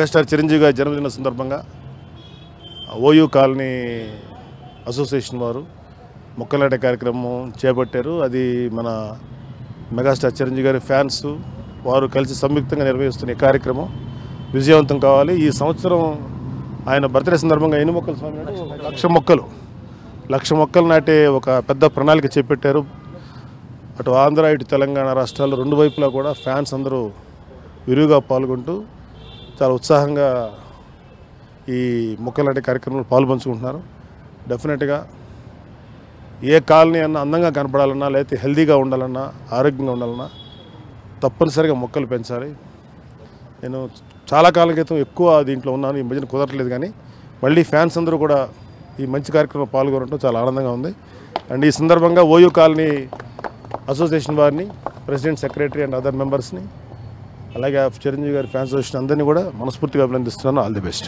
Megastar Chiranjeevi గారి జన్మదిన సందర్భంగా ఓయూ కాలనీ అసోసియేషన్ వారు మొక్కలు నాటే కార్యక్రమం చేపట్టారు. అది మన మెగాస్టార్ చిరంజీవి గారి ఫ్యాన్స్ వారు కలిసి సంయుక్తంగా నిర్వహిస్తున్న ఈ కార్యక్రమం విజయవంతం కావాలి. ఈ సంవత్సరం ఆయన బర్త్డే సందర్భంగా ఎన్ని మొక్కలు స్వామి నాటి 1,00,000 మొక్కలు నాటే ఒక పెద్ద ప్రణాళిక చేపట్టారు. అటు ఆంధ్ర ఇటు తెలంగాణ రాష్ట్రాల్లో రెండు వైపులా కూడా ఫ్యాన్స్ అందరూ విరివిగా పాల్గొంటూ చాలా ఉత్సాహంగా ఈ మొక్కలు నాటే కార్యక్రమంలో పాల్పంచుకుంటున్నారు. డెఫినెట్గా ఏ కాలనీ అన్నా అందంగా కనపడాలన్నా లేకపోతే హెల్తీగా ఉండాలన్నా ఆరోగ్యంగా ఉండాలన్నా తప్పనిసరిగా మొక్కలు పెంచాలి. నేను చాలా కాలం క్రితం ఎక్కువ దీంట్లో ఉన్నాను, ఈ మధ్యన కుదరట్లేదు. కానీ మళ్ళీ ఫ్యాన్స్ అందరూ కూడా ఈ మంచి కార్యక్రమంలో పాల్గొనడం చాలా ఆనందంగా ఉంది. అండ్ ఈ సందర్భంగా ఓయూ కాలనీ అసోసియేషన్ వారిని, ప్రెసిడెంట్, సెక్రటరీ అండ్ అదర్ మెంబర్స్ని, అలాగే చిరంజీవి గారి ఫ్యాన్స్ అసోసియేషన్ అందరినీ కూడా మనస్ఫూర్తిగా అభినందిస్తున్నాను. All the best.